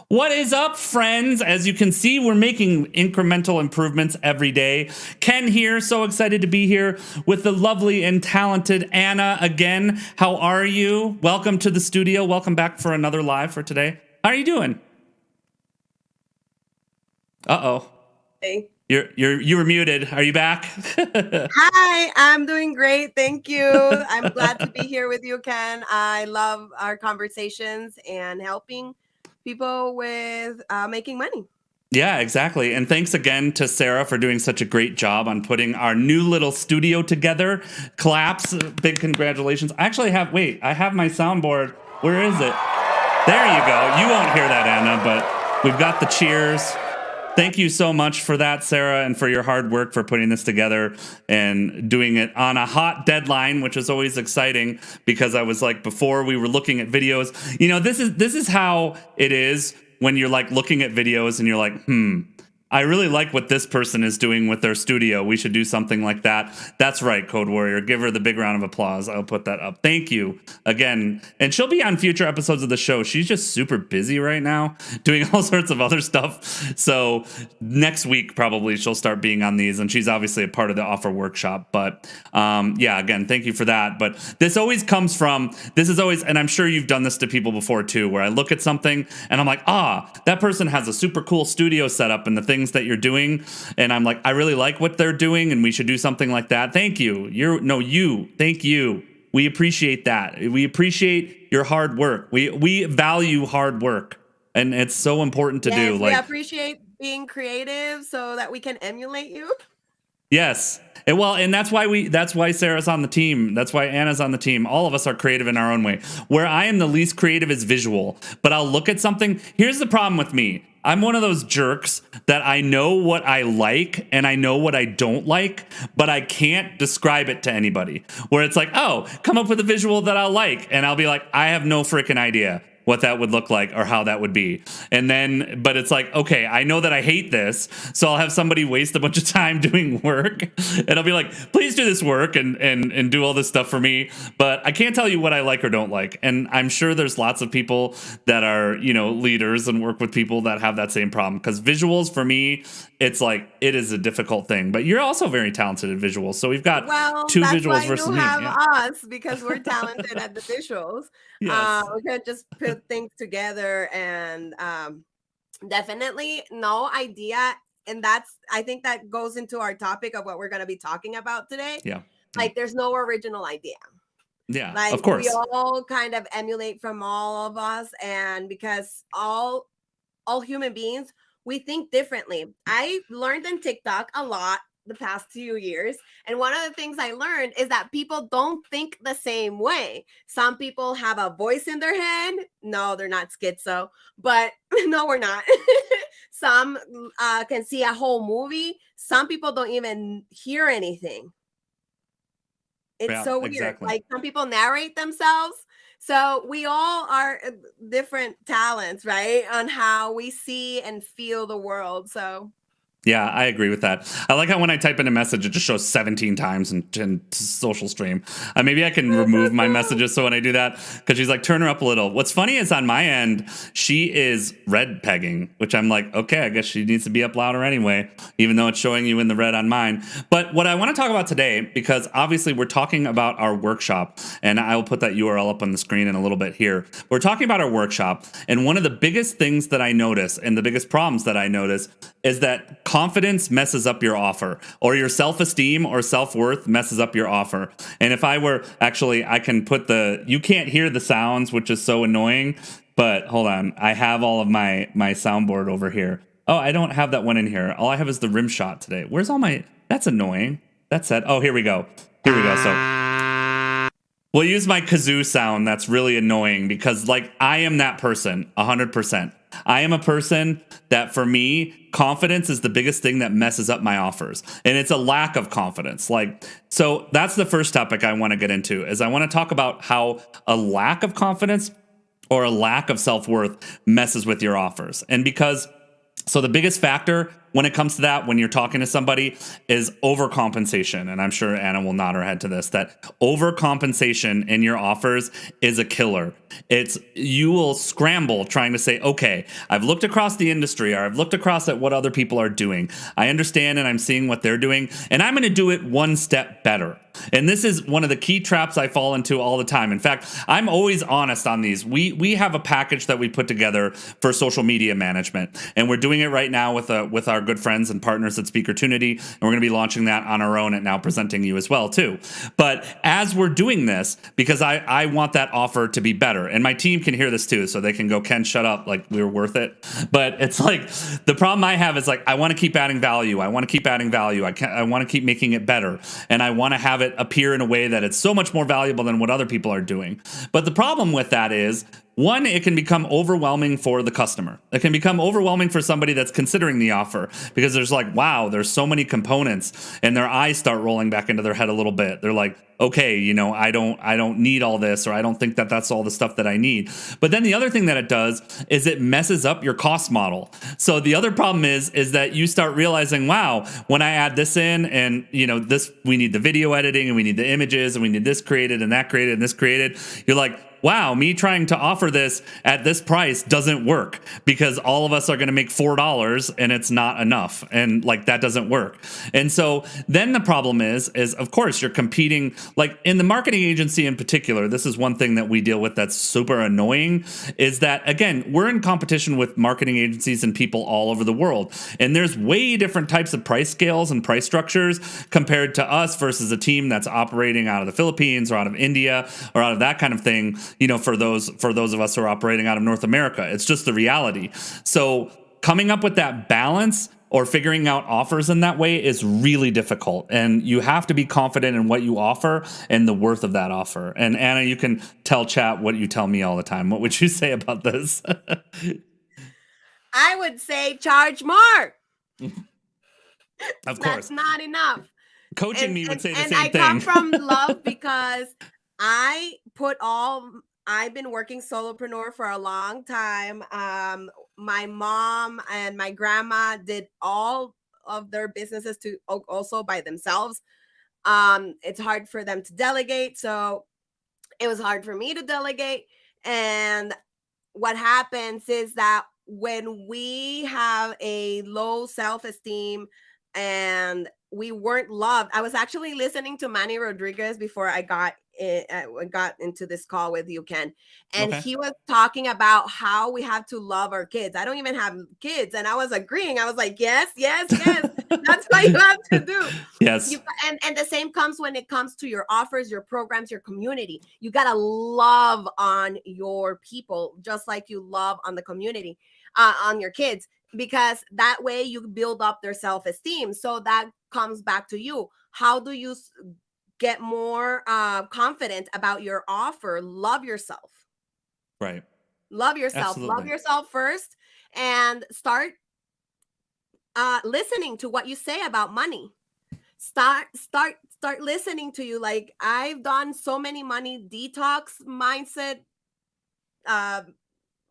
What is up, friends? As you can see, we're making incremental improvements every day. Ken here, so excited to be here with the lovely and talented Anna again. How are you? Welcome to the studio. Welcome back for another live for today. How are you doing? Uh-oh. Hey. You were muted. Are you back? Hi, I'm doing great. Thank you. I'm glad to be here with you, Ken. I love our conversations and helping people with making money. Yeah, exactly. And thanks again to Sarah for doing such a great job on putting our new little studio together. Claps. Big congratulations. I actually have, I have my soundboard. Where is it? There you go. You won't hear that, Anna, but we've got the cheers. Thank you so much for that, Sarah, and for your hard work for putting this together and doing it on a hot deadline, which is always exciting because I was like, before we were looking at videos, you know, this is how it is when you're like looking at videos and you're like, I really like what this person is doing with their studio. We should do something like that. That's right, Code Warrior. Give her the big round of applause. I'll put that up. Thank you again. And she'll be on future episodes of the show. She's just super busy right now doing all sorts of other stuff. So next week, probably she'll start being on these. And she's obviously a part of the offer workshop. But yeah, again, thank you for that. But this always comes from, and I'm sure you've done this to people before too, where I look at something and I'm like, that person has a super cool studio setup and the things that you're doing, and I'm like, I really like what they're doing and we should do something like that. Thank you. Thank you. We appreciate that. We appreciate your hard work. We value hard work, and it's so important to do. We appreciate being creative so that we can emulate you. Yes. And that's why Sarah's on the team. That's why Anna's on the team. All of us are creative in our own way. Where I am the least creative is visual, but I'll look at something. Here's the problem with me. I'm one of those jerks that I know what I like and I know what I don't like, but I can't describe it to anybody. Where it's like, come up with a visual that I'll like. And I'll be like, I have no freaking idea what that would look like or how that would be. And then, but it's like, okay, I know that I hate this. So I'll have somebody waste a bunch of time doing work and I'll be like, please do this work and do all this stuff for me. But I can't tell you what I like or don't like. And I'm sure there's lots of people that are, leaders and work with people that have that same problem. Because visuals for me, it's like, it is a difficult thing. But you're also very talented at visuals. So we've got two visuals versus me. Well, that's why you have us, because we're talented at the visuals. Yes. We can just put things together, and definitely no idea. And I think that goes into our topic of what we're going to be talking about today. Yeah. Like, there's no original idea. Yeah, like, of course. We all kind of emulate from all of us, and because all human beings, we think differently. I learned in TikTok a lot the past 2 years, and one of the things I learned is that people don't think the same way. Some people have a voice in their head. No, they're not schizo, but no, we're not. Some can see a whole movie. Some people don't even hear anything. It's so weird. Exactly. Like, some people narrate themselves. So we all are different talents, right? On how we see and feel the world. So yeah, I agree with that. I like how when I type in a message, it just shows 17 times in social stream. Maybe I can remove my messages so when I do that, because she's like, turn her up a little. What's funny is on my end, she is red pegging, which I'm like, okay, I guess she needs to be up louder anyway, even though it's showing you in the red on mine. But what I want to talk about today, because obviously we're talking about our workshop, and I will put that URL up on the screen in a little bit here. We're talking about our workshop, and one of the biggest things that I notice, and the biggest problems that I notice, is that confidence messes up your offer, or your self-esteem or self-worth messes up your offer. And if I were, actually, I can put you can't hear the sounds, which is so annoying, But hold on, I have all of my soundboard over here. Oh, I don't have that one in here. All I have is the rim shot today. Where's all my? That's annoying. That's it. Oh, here we go. Here we go. So we'll use my kazoo sound. That's really annoying because, like, I am that person 100%. I am a person that, for me, confidence is the biggest thing that messes up my offers. And it's a lack of confidence. Like, so that's the first topic I want to get into is I want to talk about how a lack of confidence or a lack of self-worth messes with your offers. And because, so the biggest factor when it comes to that, when you're talking to somebody, is overcompensation. And I'm sure Anna will nod her head to this, that overcompensation in your offers is a killer. It's, you will scramble trying to say, okay, I've looked across the industry, or I've looked across at what other people are doing. I understand and I'm seeing what they're doing, and I'm going to do it one step better. And this is one of the key traps I fall into all the time. In fact, I'm always honest on these. We have a package that we put together for social media management, and we're doing it right now with our good friends and partners at Speakertunity, and we're going to be launching that on our own at Now Presenting You as well too. But as we're doing this, because I want that offer to be better, and my team can hear this too, so they can go, Ken, shut up, like, we were worth it. But it's like, the problem I have is, like, I want to keep adding value. I want to keep adding value. I want to keep making it better, and I want to have it appear in a way that it's so much more valuable than what other people are doing. But the problem with that is, one, it can become overwhelming for the customer. It can become overwhelming for somebody that's considering the offer, because there's like, wow, there's so many components, and their eyes start rolling back into their head a little bit. They're like, okay, you know, I don't need all this, or I don't think that that's all the stuff that I need. But then the other thing that it does is it messes up your cost model. So the other problem is that you start realizing, wow, when I add this in, and, you know, this, we need the video editing, and we need the images, and we need this created and that created and this created. You're like, wow, me trying to offer this at this price doesn't work, because all of us are going to make $4 and it's not enough. And, like, that doesn't work. And so then the problem is of course you're competing, like in the marketing agency in particular. This is one thing that we deal with that's super annoying, is that, again, we're in competition with marketing agencies and people all over the world. And there's way different types of price scales and price structures compared to us versus a team that's operating out of the Philippines or out of India or out of that kind of thing. You know, for those of us who are operating out of North America, it's just the reality. So coming up with that balance or figuring out offers in that way is really difficult. And you have to be confident in what you offer and the worth of that offer. And Anna, you can tell chat what you tell me all the time. What would you say about this? I would say charge more. Of course. That's not enough. Coaching me would say the same thing. And I come from love, because I've been working solopreneur for a long time. My mom and my grandma did all of their businesses also by themselves. It's hard for them to delegate, so it was hard for me to delegate. And what happens is that when we have a low self-esteem and we weren't loved, I was actually listening to Manny Rodriguez before I got into this call with you, Ken, and he was talking about how we have to love our kids. I don't even have kids, and I was agreeing. I was like, yes, that's what you have to do. Yes. And the same comes when it comes to your offers, your programs, your community. You gotta love on your people just like you love on the community, on your kids, because that way you build up their self-esteem. So that comes back to you. How do you get more confident about your offer? Love yourself. Right. Love yourself. Absolutely. Love yourself first, and start listening to what you say about money. Start listening to you. Like, I've done so many money detox mindset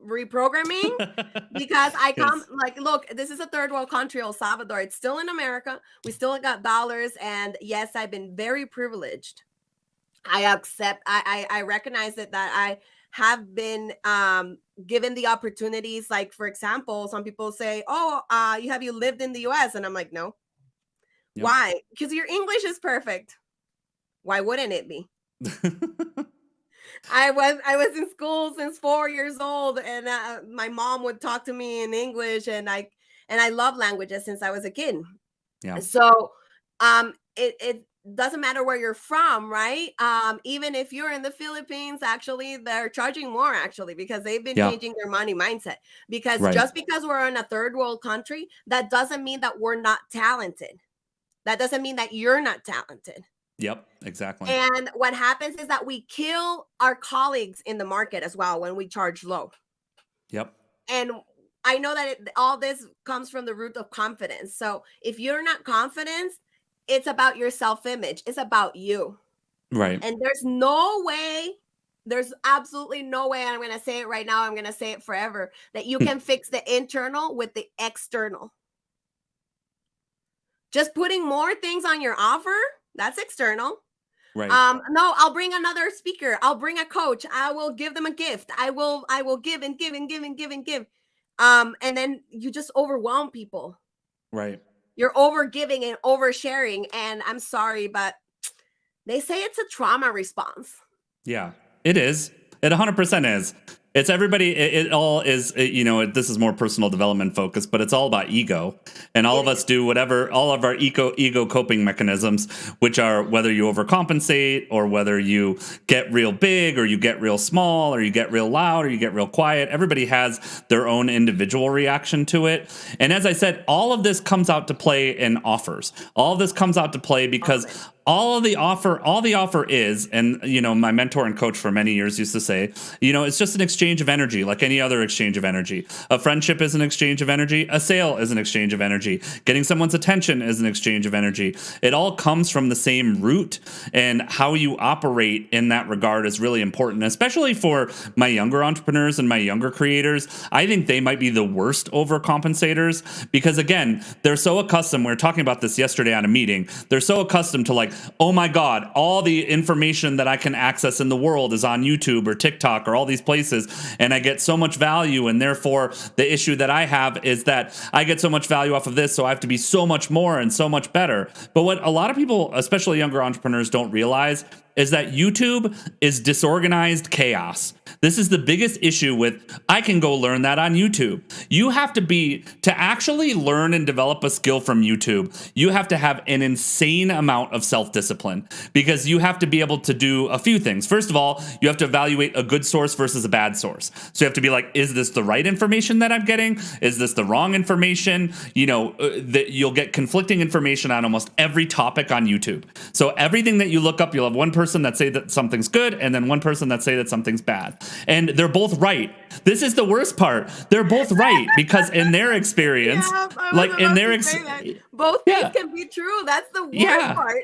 reprogramming because I come like, look, this is a third world country, El Salvador. It's still in America. We still got dollars. And yes, I've been very privileged. I accept, I recognize that I have been given the opportunities. Like, for example, some people say, oh, you lived in the US? And I'm like, no. Yep. Why? Because your English is perfect. Why wouldn't it be? I was in school since 4 years old, and my mom would talk to me in English, and I love languages since I was a kid. Yeah. So doesn't matter where you're from, right? Even if you're in the Philippines, actually, they're charging more actually because they've been Yeah. changing their money mindset. Because Right. just because we're in a third world country, that doesn't mean that we're not talented. That doesn't mean that you're not talented. Yep. Exactly. And what happens is that we kill our colleagues in the market as well when we charge low. Yep. And I know that all this comes from the root of confidence. So if you're not confident, it's about your self-image. It's about you. Right. And there's no way, there's absolutely no way, and I'm going to say it right now, I'm going to say it forever, that you can fix the internal with the external. Just putting more things on your offer, that's external. Right. No, I'll bring another speaker. I'll bring a coach. I will give them a gift. I will give and give and give and give and give. And then you just overwhelm people. Right. You're over giving and oversharing. And I'm sorry, but they say it's a trauma response. Yeah, it is. It 100% is. It's everybody. It all is, this is more personal development focused, but it's all about ego. And all of us do whatever, all of our ego coping mechanisms, which are whether you overcompensate or whether you get real big or you get real small or you get real loud or you get real quiet. Everybody has their own individual reaction to it. And as I said, all of this comes out to play in offers. All of this comes out to play because all the offer is, and my mentor and coach for many years used to say, it's just an exchange of energy, like any other exchange of energy. A friendship is an exchange of energy. A sale is an exchange of energy. Getting someone's attention is an exchange of energy. It all comes from the same root, and how you operate in that regard is really important, especially for my younger entrepreneurs and my younger creators. I think they might be the worst overcompensators because, again, they're so accustomed. We were talking about this yesterday on a meeting. They're so accustomed to like, oh my God, all the information that I can access in the world is on YouTube or TikTok or all these places, and I get so much value, and therefore the issue that I have is that I get so much value off of this, so I have to be so much more and so much better. But what a lot of people, especially younger entrepreneurs, don't realize is that YouTube is disorganized chaos. This is the biggest issue with, I can go learn that on YouTube. You have to actually learn and develop a skill from YouTube, you have to have an insane amount of self-discipline, because you have to be able to do a few things. First of all, you have to evaluate a good source versus a bad source. So you have to be like, is this the right information that I'm getting? Is this the wrong information? You'll get conflicting information on almost every topic on YouTube. So everything that you look up, you'll have one person that say that something's good and then one person that say that something's bad. And they're both right. This is the worst part. They're both right because in their experience, both things can be true. That's the worst part.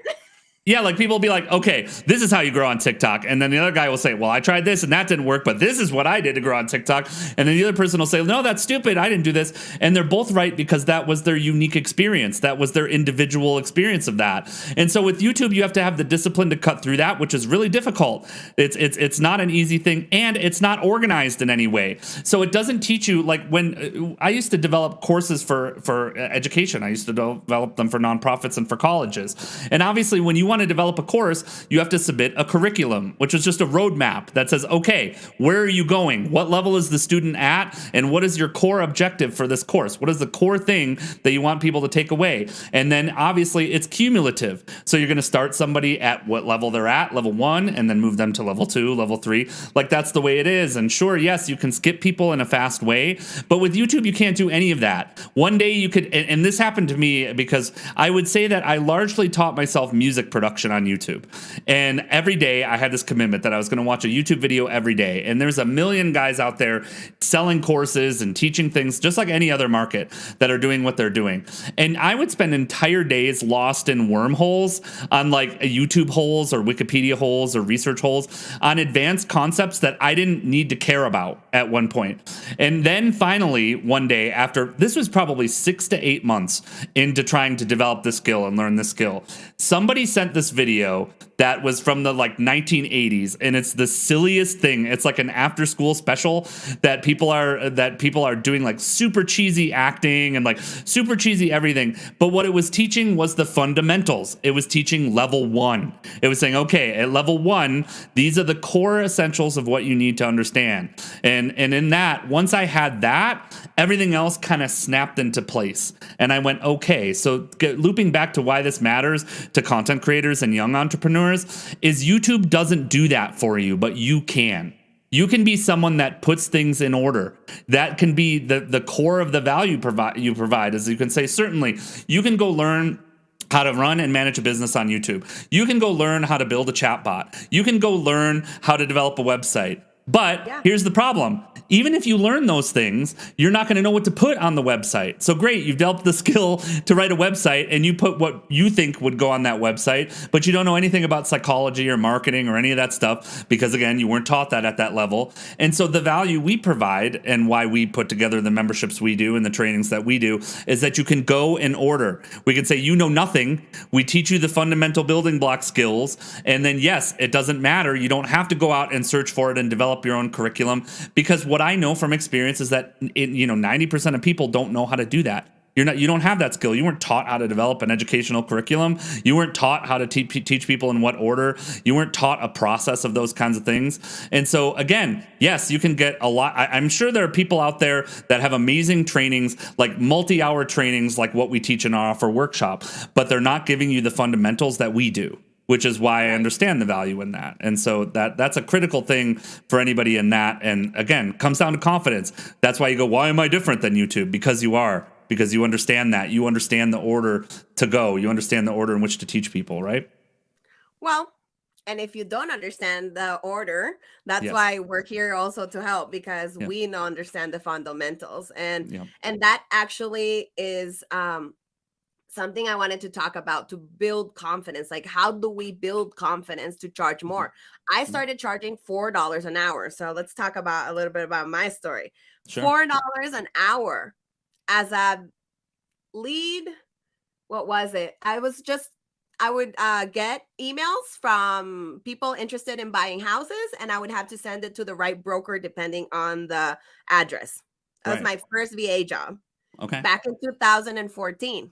Yeah, like people will be like, okay, this is how you grow on TikTok. And then the other guy will say, well, I tried this and that didn't work, but this is what I did to grow on TikTok. And then the other person will say, no, that's stupid. I didn't do this. And they're both right because that was their unique experience. That was their individual experience of that. And so with YouTube, you have to have the discipline to cut through that, which is really difficult. It's not an easy thing, and it's not organized in any way. So it doesn't teach you, like when I used to develop courses for education, I used to develop them for nonprofits and for colleges. And obviously when you want to develop a course, you have to submit a curriculum, which is just a roadmap that says, okay, where are you going? What level is the student at? And what is your core objective for this course? What is the core thing that you want people to take away? And then obviously it's cumulative. So you're going to start somebody at what level they're at, level 1, and then move them to level 2, level 3. Like that's the way it is. And sure, yes, you can skip people in a fast way, but with YouTube, you can't do any of that. One day you could, and this happened to me because I would say that I largely taught myself music production on YouTube. And every day I had this commitment that I was going to watch a YouTube video every day. And there's a million guys out there selling courses and teaching things just like any other market that are doing what they're doing. And I would spend entire days lost in wormholes on like YouTube holes or Wikipedia holes or research holes on advanced concepts that I didn't need to care about at one point. And then finally, one day after, this was probably 6 to 8 months into trying to develop this skill and learn this skill, somebody sent this video that was from the like 1980s, and it's the silliest thing. It's like an after school special that people are doing like super cheesy acting and like super cheesy everything. But what it was teaching was the fundamentals. It was teaching level 1. It was saying, okay, at level 1, these are the core essentials of what you need to understand. And in that, once I had that, everything else kind of snapped into place. And I went, okay, so looping back to why this matters to content creators creators and young entrepreneurs is YouTube doesn't do that for you, but you can. You can be someone that puts things in order. That can be the core of the value you provide. As you can say, certainly, you can go learn how to run and manage a business on YouTube. You can go learn how to build a chatbot. You can go learn how to develop a website. But here's the problem. Even if you learn those things, you're not going to know what to put on the website. So great, you've developed the skill to write a website and you put what you think would go on that website, but you don't know anything about psychology or marketing or any of that stuff because, again, you weren't taught that at that level. And so the value we provide and why we put together the memberships we do and the trainings that we do is that you can go in order. We can say, you know nothing. We teach you the fundamental building block skills. And then, yes, it doesn't matter. You don't have to go out and search for it and develop your own curriculum, because what I know from experience is that 90% of people don't know how to do that. You don't have that skill. You weren't taught how to develop an educational curriculum. You weren't taught how to teach people in what order. You weren't taught a process of those kinds of things. And so again, yes, you can get a lot. I'm sure there are people out there that have amazing trainings, like multi-hour trainings, like what we teach in our offer workshop, but they're not giving you the fundamentals that we do, which is why I understand the value in that. And so that's a critical thing for anybody in that. And again, comes down to confidence. That's why you go, why am I different than YouTube? Because you are, because you understand that. You understand the order to go. You understand the order in which to teach people, right? Well, and if you don't understand the order, that's why we're here also to help, because we don't understand the fundamentals. And that actually is something I wanted to talk about to build confidence. Like, how do we build confidence to charge more? I started charging $4 an hour. So let's talk about a little bit about my story. Sure. $4 an hour as a lead. What was it? I would get emails from people interested in buying houses, and I would have to send it to the right broker depending on the address. That was my first VA job. Okay. Back in 2014.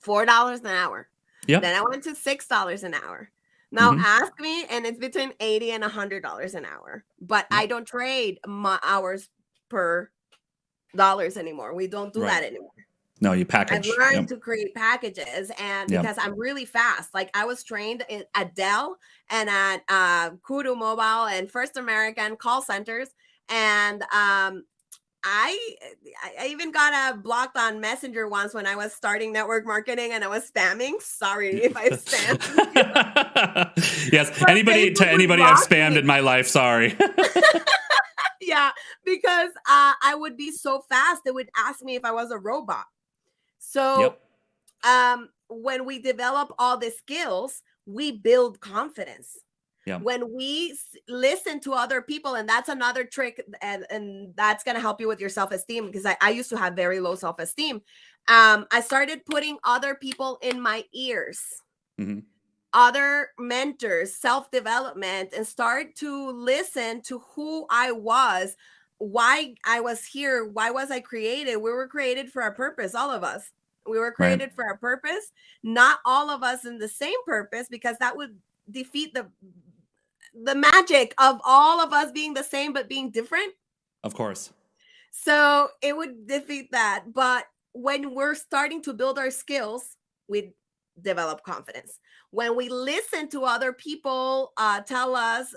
$4 an hour. Yep. Then I went to $6 an hour. Now ask me, and it's between $80 and $100 an hour. But I don't trade my hours per dollars anymore. We don't do that anymore. No, you package. I've learned to create packages, and because I'm really fast. Like, I was trained at Dell and at Kudu Mobile and First American call centers, and I even got blocked on Messenger once when I was starting network marketing and I was spamming. Sorry if I spammed. Yes, but anybody I've spammed in my life, sorry. Yeah, because I would be so fast, they would ask me if I was a robot. So when we develop all the skills, we build confidence. Yeah. When we listen to other people, and that's another trick, and that's going to help you with your self-esteem, because I used to have very low self-esteem. I started putting other people in my ears, other mentors, self-development, and start to listen to who I was, why I was here, why was I created. We were created for a purpose, all of us. We were created for a purpose, not all of us in the same purpose, because that would defeat the magic of all of us being the same but being different. Of course. So it would defeat that. But when we're starting to build our skills, we develop confidence. When we listen to other people tell us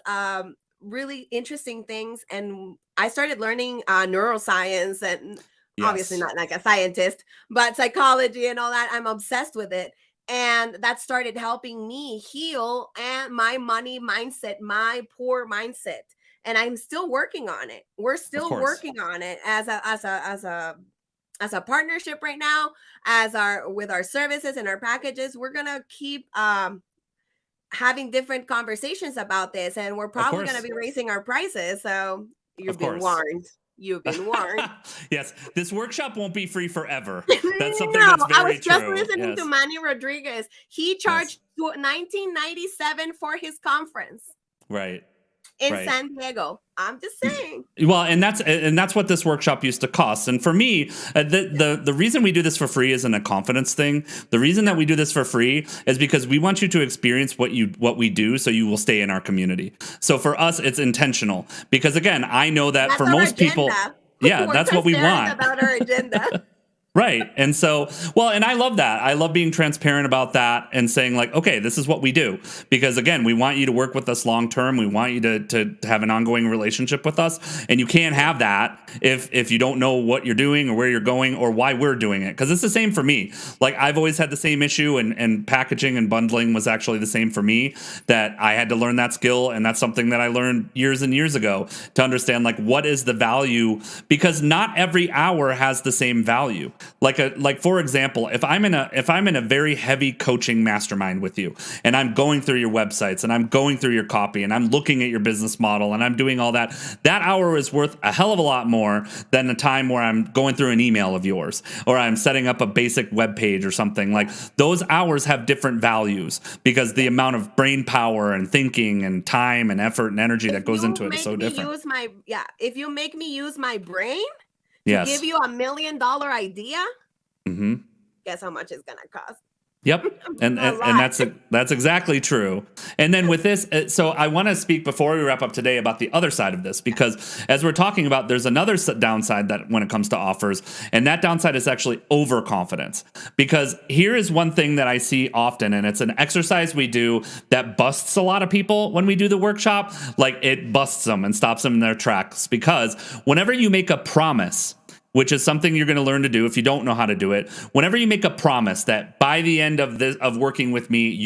really interesting things, and I started learning neuroscience, and obviously not like a scientist, but psychology and all that. I'm obsessed with it. And that started helping me heal and my money mindset, my poor mindset. And I'm still working on it. We're still working on it as a partnership right now, with our services and our packages. We're gonna keep having different conversations about this, and we're probably gonna be raising our prices. So you've been warned. You've been warned. Yes, this workshop won't be free forever. That's something that's very true. I was just listening to Manny Rodriguez. He charged $19.97 for his conference. Right. In San Diego. I'm just saying. Well, and that's what this workshop used to cost. And for me, the reason we do this for free isn't a confidence thing. The reason that we do this for free is because we want you to experience what we do, so you will stay in our community. So for us, it's intentional, because again, I know that for most people, that's what we want. About our agenda. Right. And so, well, and I love that. I love being transparent about that and saying, like, okay, this is what we do. Because again, we want you to work with us long term. We want you to have an ongoing relationship with us. And you can't have that if you don't know what you're doing or where you're going or why we're doing it. Because it's the same for me. Like, I've always had the same issue, and packaging and bundling was actually the same for me, that I had to learn that skill. And that's something that I learned years and years ago, to understand, like, what is the value, because not every hour has the same value. Like for example, if I'm in a very heavy coaching mastermind with you, and I'm going through your websites and I'm going through your copy and I'm looking at your business model and I'm doing all that, that hour is worth a hell of a lot more than the time where I'm going through an email of yours or I'm setting up a basic web page or something. Like, those hours have different values because the amount of brain power and thinking and time and effort and energy that goes into it is so different. If you make me use my brain to Yes. give you $1 million idea, Mm-hmm. guess how much it's gonna cost? Yep. And that's exactly true. And then with this, so I want to speak before we wrap up today about the other side of this, because as we're talking about, there's another downside that when it comes to offers, and that downside is actually overconfidence. Because here is one thing that I see often, and it's an exercise we do that busts a lot of people when we do the workshop. Like, it busts them and stops them in their tracks, because whenever you make a promise, which is something you're going to learn to do if you don't know how to do it. Whenever you make a promise that by the end of working with me,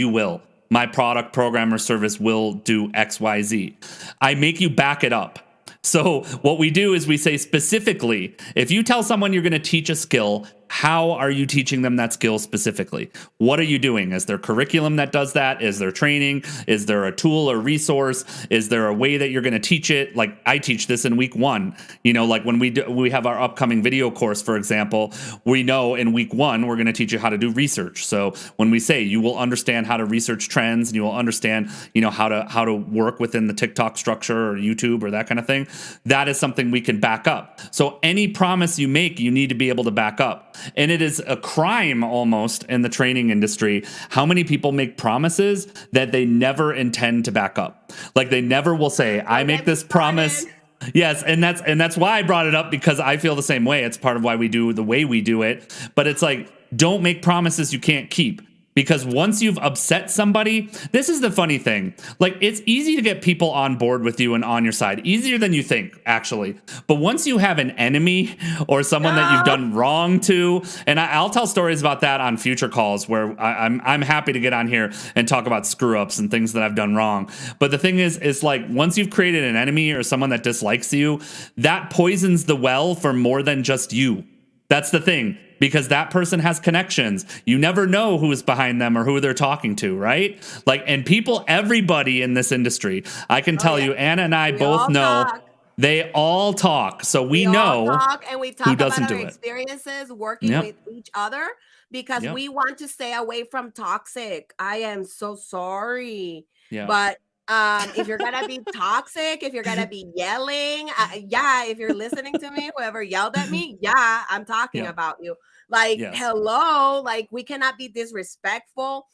my product, program, or service will do X, Y, Z, I make you back it up. So what we do is we say specifically, if you tell someone you're going to teach a skill, how are you teaching them that skill specifically? What are you doing? Is there curriculum that does that? Is there training? Is there a tool or resource? Is there a way that you're going to teach it? Like, I teach this in week 1. Like when we have our upcoming video course, for example, we know in week 1 we're going to teach you how to do research. So when we say you will understand how to research trends, and you will understand, how to work within the TikTok structure or YouTube or that kind of thing, that is something we can back up. So any promise you make, you need to be able to back up. And it is a crime almost in the training industry how many people make promises that they never intend to back up. Like, they never will say, I make this promise. Yes, and that's why I brought it up, because I feel the same way. It's part of why we do the way we do it. But it's like, don't make promises you can't keep. Because once you've upset somebody, this is the funny thing. Like, it's easy to get people on board with you and on your side, easier than you think, actually. But once you have an enemy or someone that you've done wrong to, and I'll tell stories about that on future calls where I'm happy to get on here and talk about screw ups and things that I've done wrong. But the thing is like, once you've created an enemy or someone that dislikes you, that poisons the well for more than just you. That's the thing. Because that person has connections. You never know who is behind them or who they're talking to, right? Like, and everybody in this industry, I can tell you, Anna and I both know they all talk. So we know and we talk about our experiences working with each other, because we want to stay away from toxic. I am so sorry. But if you're gonna be toxic, if you're gonna be yelling, if you're listening to me, whoever yelled at me, I'm talking about you. Like, hello, like, we cannot be disrespectful.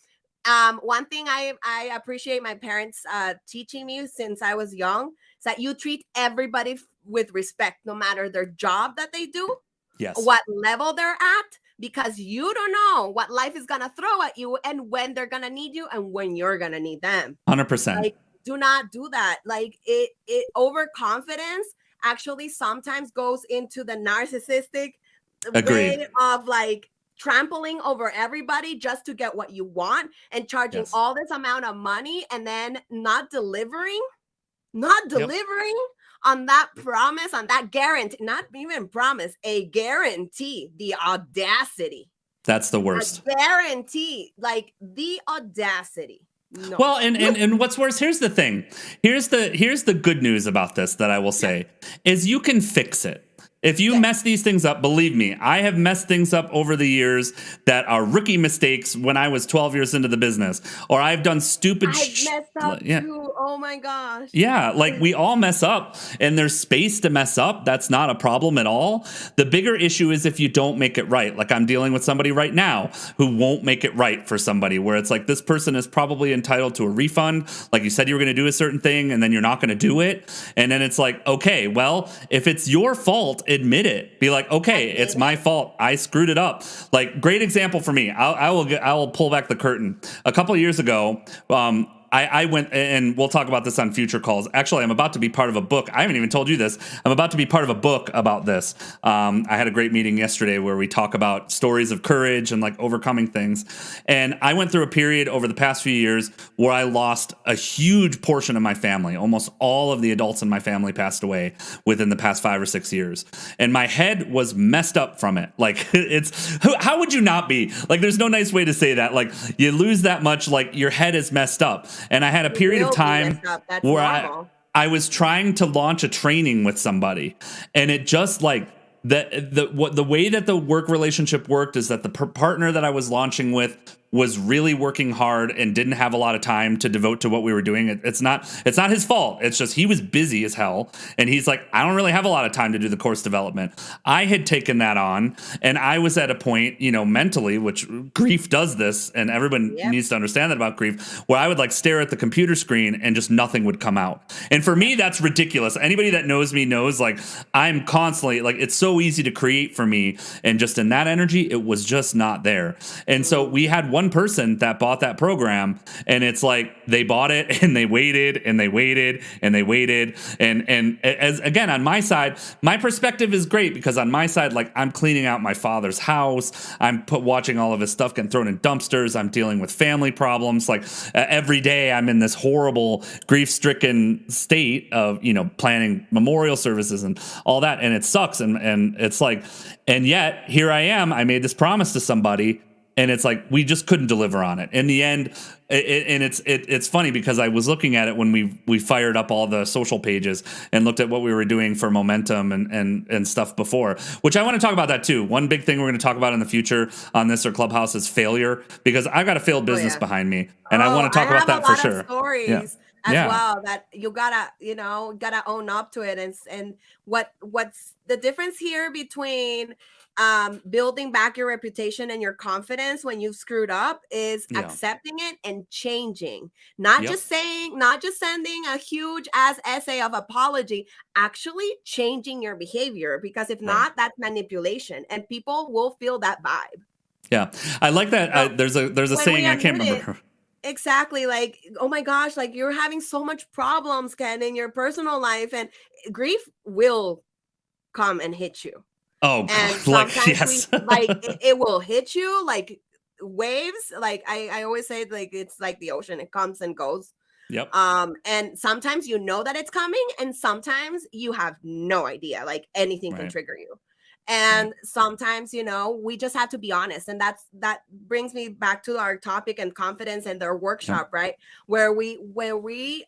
One thing I appreciate my parents teaching me since I was young is that you treat everybody with respect, no matter their job that they do, what level they're at, because you don't know what life is gonna throw at you and when they're gonna need you and when you're gonna need them. 100%. Like, do not do that. Like, it overconfidence actually sometimes goes into the narcissistic way of, like, trampling over everybody just to get what you want and charging all this amount of money and then not delivering on that promise, on that guarantee, not even promise, a guarantee, the audacity. That's the worst. A guarantee, like, the audacity. No. Well, and what's worse, here's the thing. Here's the good news about this that I will say is you can fix it. If you mess these things up, believe me, I have messed things up over the years that are rookie mistakes when I was 12 years into the business, or I've done stupid I've messed up too. Oh my gosh. Yeah, like, we all mess up, and there's space to mess up. That's not a problem at all. The bigger issue is if you don't make it right. Like, I'm dealing with somebody right now who won't make it right for somebody, where it's like, this person is probably entitled to a refund. Like, you said you were going to do a certain thing, and then you're not going to do it. And then it's like, okay, well, if it's your fault, admit it. Be like, okay, it's my fault. I screwed it up. Like, great example for me. I will pull back the curtain. A couple of years ago, I went, and we'll talk about this on future calls. Actually, I'm about to be part of a book. I haven't even told you this. I'm about to be part of a book about this. I had a great meeting yesterday where we talk about stories of courage and like overcoming things. And I went through a period over the past few years where I lost a huge portion of my family. Almost all of the adults in my family passed away within the past 5 or 6 years. And my head was messed up from it. Like, how would you not be? Like, there's no nice way to say that. Like, you lose that much, like your head is messed up. And I had a period of time where I was trying to launch a training with somebody, and it just like the way that the work relationship worked is that the partner that I was launching with was really working hard and didn't have a lot of time to devote to what we were doing. It's not his fault. It's just he was busy as hell. And he's like, I don't really have a lot of time to do the course development. I had taken that on, and I was at a point, mentally, which grief does this, and everyone needs to understand that about grief, where I would like stare at the computer screen and just nothing would come out. And for me, that's ridiculous. Anybody that knows me knows like I'm constantly like, it's so easy to create for me. And just in that energy, it was just not there. And so we had one person that bought that program, and it's like they bought it and they waited and they waited and they waited. And as again, on my side, my perspective is great because on my side, like I'm cleaning out my father's house. I'm watching all of his stuff getting thrown in dumpsters. I'm dealing with family problems. Like every day I'm in this horrible grief-stricken state of, planning memorial services and all that. And it sucks. And it's like, and yet here I am, I made this promise to somebody, and it's like we just couldn't deliver on it in the end. It's funny because I was looking at it when we fired up all the social pages and looked at what we were doing for momentum and stuff before, which I want to talk about that too. One big thing we're going to talk about in the future on this or Clubhouse is failure, because I've got a failed business behind me, and I want to talk about that for sure. Stories as well that you gotta own up to it, and what's the difference here between building back your reputation and your confidence when you've screwed up is accepting it and changing, not just sending a huge ass essay of apology, actually changing your behavior, because if not, that's manipulation and people will feel that vibe. Yeah. I like that. There's a saying, I can't remember. Exactly. Like, oh my gosh, like you're having so much problems, Ken, in your personal life, and grief will come and hit you. Oh, and sometimes it will hit you like waves. Like I always say, like it's like the ocean, it comes and goes. Yep. And sometimes you know that it's coming, and sometimes you have no idea. Like anything can trigger you. And sometimes, we just have to be honest. And that brings me back to our topic and confidence and their workshop, right? Where we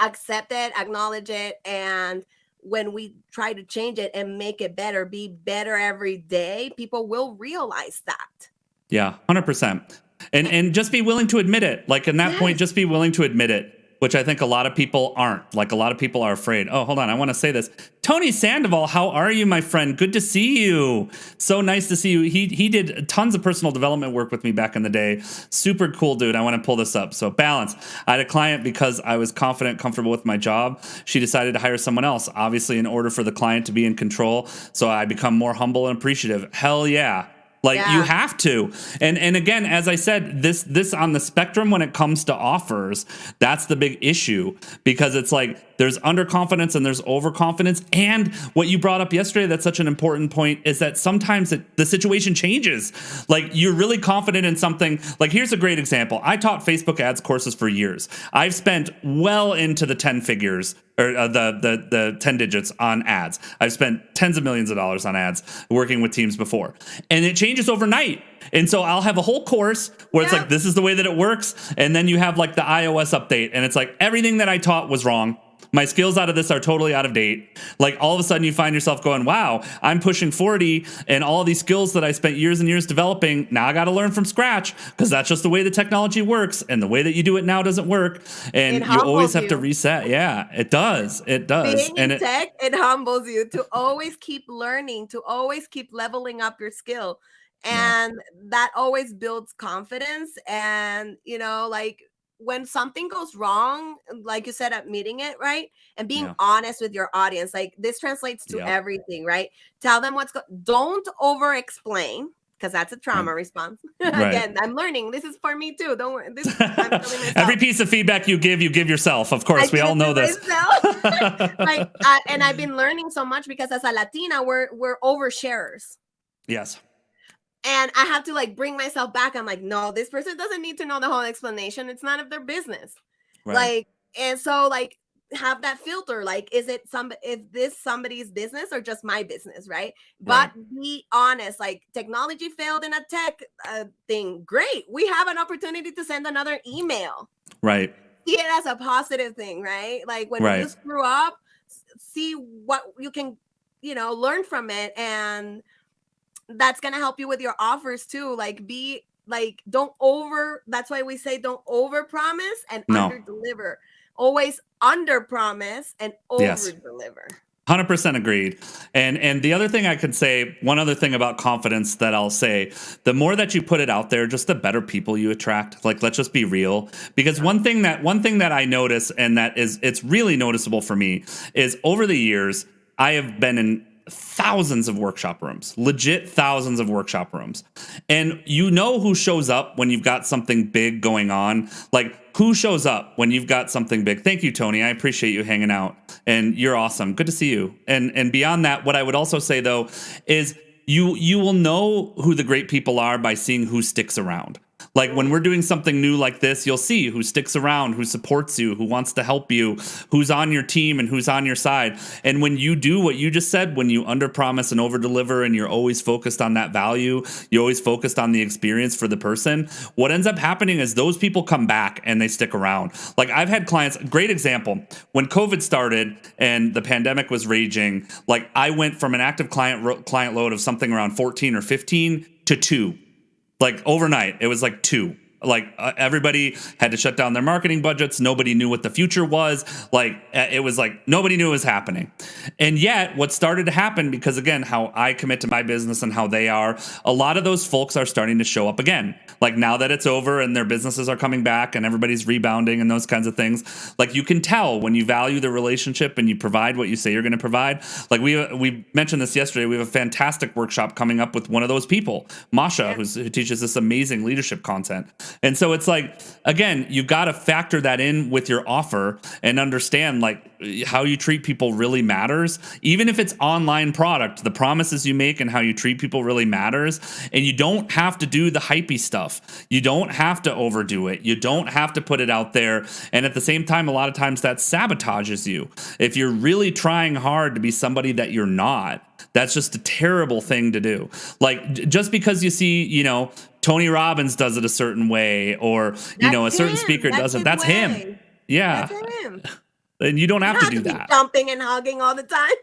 accept it, acknowledge it, and when we try to change it and make it better, be better every day, people will realize that. Yeah, 100%. And just be willing to admit it. Like in that point, just be willing to admit it, which I think a lot of people aren't. Like a lot of people are afraid. Oh, hold on. I want to say this. Tony Sandoval, how are you, my friend? Good to see you. So nice to see you. He did tons of personal development work with me back in the day. Super cool dude. I want to pull this up. So balance. I had a client because I was confident, comfortable with my job. She decided to hire someone else, obviously in order for the client to be in control. So I become more humble and appreciative. Hell yeah. Like you have to. And again, as I said, this on the spectrum when it comes to offers, that's the big issue, because it's like there's underconfidence and there's overconfidence. And what you brought up yesterday, that's such an important point, is that sometimes the situation changes. Like you're really confident in something. Like here's a great example. I taught Facebook ads courses for years. I've spent well into the 10 figures or the 10 digits on ads. I've spent tens of millions of dollars on ads working with teams before, and it changes overnight. And so I'll have a whole course where it's like, this is the way that it works. And then you have like the iOS update, and it's like everything that I taught was wrong. My skills out of this are totally out of date. Like all of a sudden you find yourself going, wow, I'm pushing 40 and all these skills that I spent years and years developing, now I got to learn from scratch, because that's just the way the technology works, and the way that you do it now doesn't work. And you always have to reset. Yeah, it does. It does. Being in tech, it humbles you to always keep learning, to always keep leveling up your skill. And that always builds confidence. And, like when something goes wrong, like you said, admitting it, right? And being Yeah. honest with your audience. Like this translates to Yep. everything, right? Tell them don't over explain, because that's a trauma response. Right. Again, I'm learning. This is for me too. Don't worry. I'm telling myself. Every piece of feedback you give yourself. Of course, we all know this. Like, and I've been learning so much because as a Latina, we're oversharers. Yes. And I have to like bring myself back. I'm like, no, this person doesn't need to know the whole explanation. It's none of their business. Right. Like, and so like have that filter. Like, is this somebody's business or just my business? Right. But be honest, like technology failed in a tech thing. Great. We have an opportunity to send another email. Right. See it as a positive thing, right? Like when you screw up, see what you can, learn from it. And that's going to help you with your offers too. Like that's why we say don't over promise and under deliver. Always under promise and over deliver. 100% agreed. And the other thing I could say, one other thing about confidence that I'll say, the more that you put it out there, just the better people you attract. Like, let's just be real. Because one thing that I notice, and it's really noticeable for me, is over the years, I have been in thousands of workshop rooms, legit thousands of workshop rooms. And you know who shows up when you've got something big going on? Like, who shows up when you've got something big? Thank you, Tony. I appreciate you hanging out. And you're awesome. Good to see you. And beyond that, what I would also say, though, is you will know who the great people are by seeing who sticks around. Like when we're doing something new like this, you'll see who sticks around, who supports you, who wants to help you, who's on your team and who's on your side. And when you do what you just said, when you underpromise and overdeliver and you're always focused on that value, you're always focused on the experience for the person, what ends up happening is those people come back and they stick around. Like I've had clients, great example, when COVID started and the pandemic was raging, like I went from an active client load of something around 14 or 15 to 2. Like overnight, it was like 2. Like everybody had to shut down their marketing budgets. Nobody knew what the future was. Like it was like nobody knew it was happening. And yet what started to happen, because again, how I commit to my business and how they are, a lot of those folks are starting to show up again. Like now that it's over and their businesses are coming back and everybody's rebounding and those kinds of things, like you can tell when you value the relationship and you provide what you say you're going to provide. Like we mentioned this yesterday. We have a fantastic workshop coming up with one of those people, Masha, who teaches this amazing leadership content. And so it's like, again, you've got to factor that in with your offer and understand like how you treat people really matters. Even if it's online product, the promises you make and how you treat people really matters. And you don't have to do the hypey stuff. You don't have to overdo it. You don't have to put it out there. And at the same time, a lot of times that sabotages you. If you're really trying hard to be somebody that you're not, that's just a terrible thing to do. Like just because you see, Tony Robbins does it a certain way, or a certain speaker does it. That's him. Yeah. That's him. And you don't have to do that. Jumping and hugging all the time.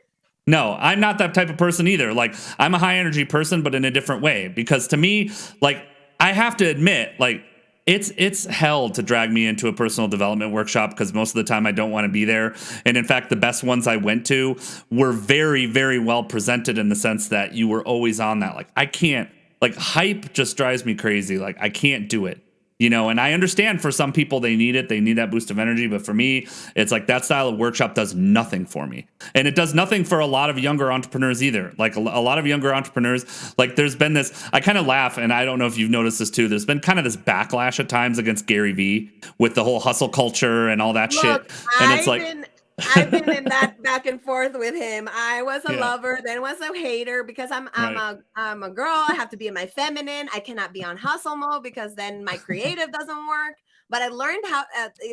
No, I'm not that type of person either. Like I'm a high energy person, but in a different way. Because to me, like I have to admit, like it's hell to drag me into a personal development workshop because most of the time I don't want to be there. And in fact, the best ones I went to were very, very well presented in the sense that you were always on that. Like I can't. Like hype just drives me crazy. Like I can't do it, and I understand for some people they need it. They need that boost of energy. But for me, it's like that style of workshop does nothing for me. And it does nothing for a lot of younger entrepreneurs either. Like a lot of younger entrepreneurs, like there's been this, I kind of laugh, and I don't know if you've noticed this too. There's been kind of this backlash at times against Gary Vee with the whole hustle culture and all that shit. And it's like, I've been in that back and forth with him. I was a lover, then was a hater because I'm a girl. I have to be in my feminine. I cannot be on hustle mode because then my creative doesn't work. But I learned how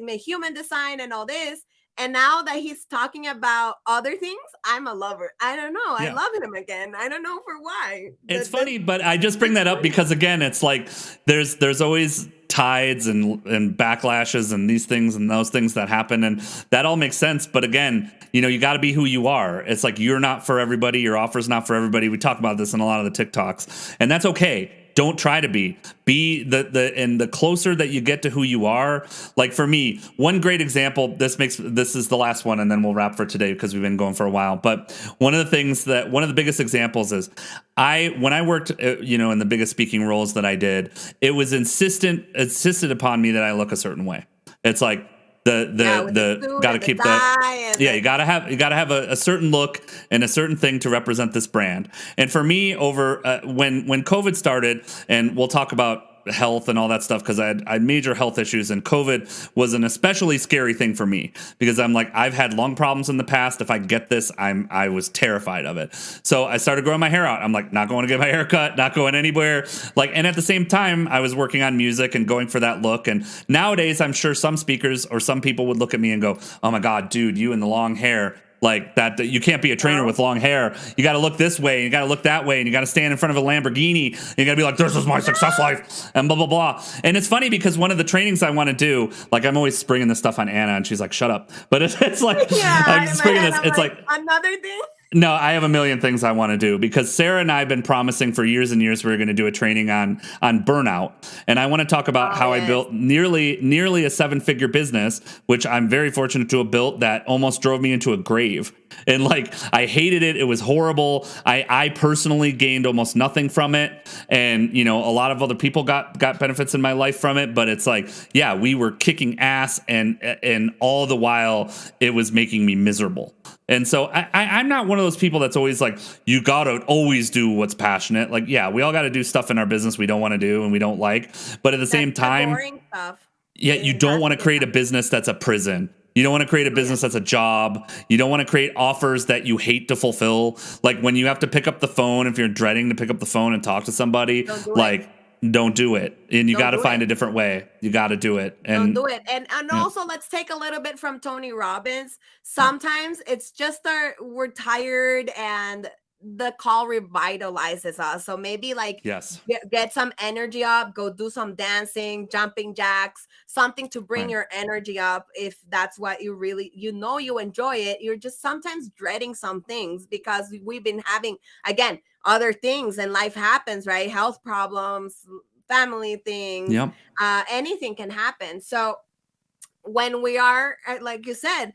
human design and all this. And now that he's talking about other things, I'm a lover. I don't know. I love him again. I don't know for why. It's funny, but I just bring that up because again, it's like there's always tides and backlashes and these things and those things that happen, and that all makes sense. But again, you got to be who you are. It's like you're not for everybody. Your offer's not for everybody. We talk about this in a lot of the TikToks, and that's okay. Don't try to be the closer that you get to who you are. Like for me, one great example, this is the last one and then we'll wrap for today because we've been going for a while. But one of the biggest examples is when I worked, in the biggest speaking roles that I did, it was insisted upon me that I look a certain way. It's like Yeah, with the the suit got to and the keep the tie and yeah, the you gotta have a certain look and a certain thing to represent this brand. And for me, over when COVID started, and we'll talk about health and all that stuff because I had major health issues, and COVID was an especially scary thing for me because I'm like, I've had lung problems in the past. If I get this, I was terrified of it. So I started growing my hair out. I'm like, not going to get my hair cut, not going anywhere. Like, and at the same time, I was working on music and going for that look. And nowadays, I'm sure some speakers or some people would look at me and go, "Oh my God, dude, you and the long hair." Like that, you can't be a trainer with long hair. You got to look this way, you got to look that way, and you got to stand in front of a Lamborghini. And you got to be like, "This is my success life," and blah blah blah. And it's funny because one of the trainings I want to do, like I'm always springing this stuff on Anna, and she's like, "Shut up!" But it's like yeah, I'm in my springing head, this. I'm It's like another thing. no, I have a million things I want to do because Sarah and I have been promising for years and years we are going to do a training on burnout, and I want to talk about Oh, how I yes. built nearly a 7-figure business, which I'm very fortunate to have built that almost drove me into a grave. And like I hated it; it was horrible. I personally gained almost nothing from it, and you know a lot of other people got benefits in my life from it. But it's like, yeah, we were kicking ass, and all the while it was making me miserable. And so I'm not one of those people that's always like, you gotta always do what's passionate. Like, yeah, we all got to do stuff in our business we don't want to do and we don't like. But at the same That's the time, boring stuff. yeah, It you don't has want to to be create a fun. business that's a prison. You don't want to create a Oh, yeah. business that's a job. You don't want to create offers that you hate to fulfill. Like when you have to pick up the phone, if you're dreading to pick up the phone and talk to somebody, Don't do it. like don't do it. And you Don't got to do find it. a different way. You got to do it. Don't do And it. And yeah, also let's take a little bit from Tony Robbins. Sometimes it's just we're tired and the call revitalizes us. So maybe like yes, get some energy up, go do some dancing, jumping jacks, something to bring right, your energy up if that's what you really you enjoy it. You're just sometimes dreading some things because we've been having again other things and life happens, right? Health problems, family things, yep, anything can happen. So when we are like you said,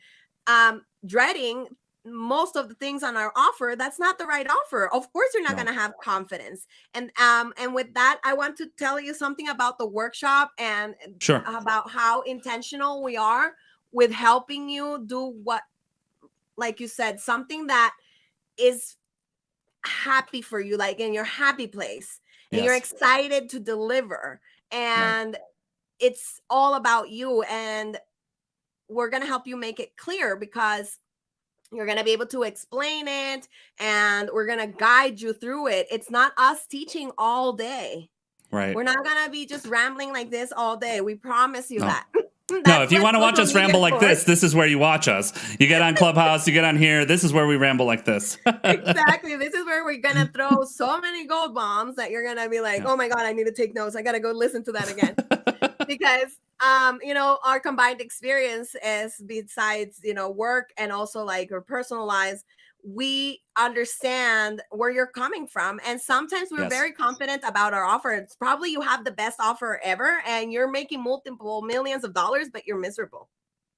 dreading most of the things on our offer, that's not the right offer. Of course you're not no, going to have confidence. And with that, I want to tell you something about the workshop and sure, about how intentional we are with helping you do what, like you said, something that is happy for you, like in your happy place, and you're yes, excited to deliver, right, and it's all about you. And we're going to help you make it clear because you're going to be able to explain it and we're going to guide you through it. It's not us teaching all day. right. We're not going to be just rambling like this all day. We promise you No. that. No, That's if you what want to watch social us media ramble is like for. this is where you watch us. You get on Clubhouse, you get on here. This is where we ramble like this. Exactly. This is where we're going to throw so many gold bombs that you're going to be like, Yeah. oh my God, I need to take notes. I got to go listen to that again. Because our combined experience is besides work and also like your personal lives, we understand where you're coming from, and sometimes we're Yes. very confident about our offer. It's probably you have the best offer ever and you're making multiple millions of dollars, but you're miserable.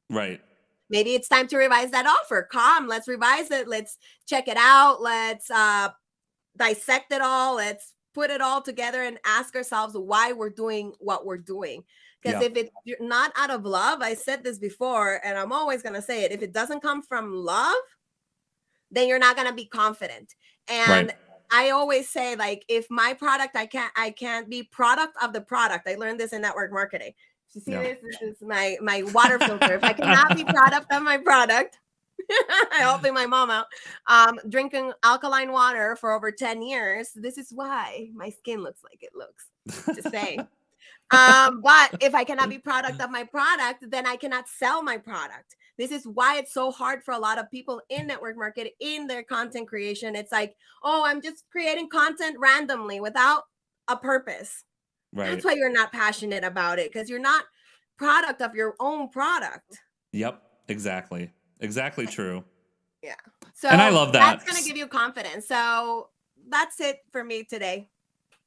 Right. Maybe it's time to revise that offer. Let's revise it, let's check it out, let's dissect it all, let's put it all together and ask ourselves why we're doing what we're doing. Because Yeah. if it's not out of love, I said this before and I'm always going to say it, if it doesn't come from love, then you're not going to be confident. And Right. I always say, like, if my product, I can't be product of the product. I learned this in network marketing. You see, Yeah. this is my water filter. If I cannot be product of my product, I helping my mom out. Drinking alkaline water for over 10 years. This is why my skin looks like it looks. Just saying. But if I cannot be product of my product, then I cannot sell my product. This is why it's so hard for a lot of people in network marketing, in their content creation. It's like, oh, I'm just creating content randomly without a purpose. Right. That's why you're not passionate about it, because you're not product of your own product. Yep. Exactly. Exactly true. Yeah. So And I love that. That's going to give you confidence. So that's it for me today.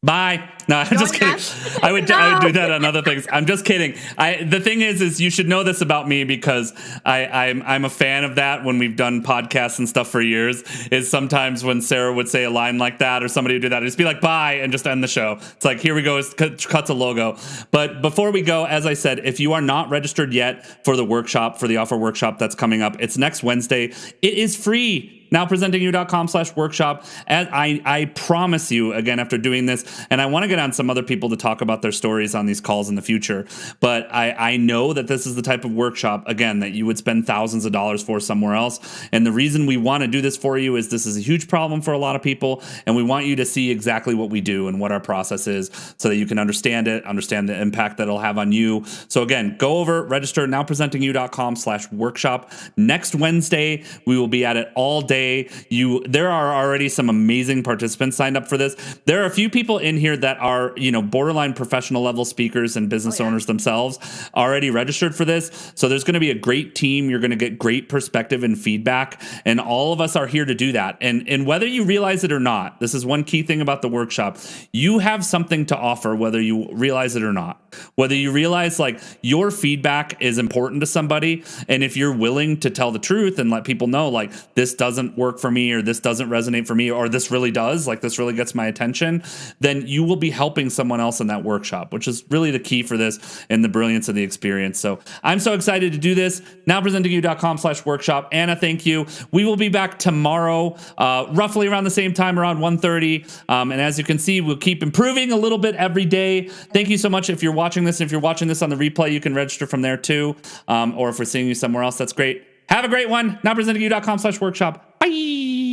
Bye. No, I'm just kidding. I would do that on other things. I'm just kidding. The thing is you should know this about me because I'm a fan of that. When we've done podcasts and stuff for years, is sometimes when Sarah would say a line like that or somebody would do that, I'd just be like bye and just end the show. It's like, here we go, cuts a logo. But before we go, as I said, if you are not registered yet for the workshop, for the offer workshop that's coming up, it's next Wednesday. It is free. NowPresentingYou.com/workshop. As I promise you, again, after doing this, and I want to get on some other people to talk about their stories on these calls in the future, but I know that this is the type of workshop, again, that you would spend thousands of dollars for somewhere else. And the reason we want to do this for you is this is a huge problem for a lot of people, and we want you to see exactly what we do and what our process is so that you can understand it, understand the impact that it'll have on you. So again, go over, register, NowPresentingYou.com/workshop. Next Wednesday, we will be at it all day. There are already some amazing participants signed up for this. There are a few people in here that are, borderline professional level speakers and business owners themselves already registered for this. So there's going to be a great team. You're going to get great perspective and feedback. And all of us are here to do that. And whether you realize it or not, this is one key thing about the workshop. You have something to offer, whether you realize it or not. Whether you realize like your feedback is important to somebody. And if you're willing to tell the truth and let people know like this doesn't work for me or this doesn't resonate for me or this really does, like this really gets my attention, then you will be helping someone else in that workshop, which is really the key for this and the brilliance of the experience. So I'm so excited to do this. NowPresentingYou.com/workshop. Anna, thank you. We will be back tomorrow, roughly around the same time, around 1:30. And as you can see, we'll keep improving a little bit every day. Thank you so much. If you're watching this, if you're watching this on the replay, you can register from there too. Or if we're seeing you somewhere else, that's great. Have a great one. NowPresentingYou.com/workshop. Bye.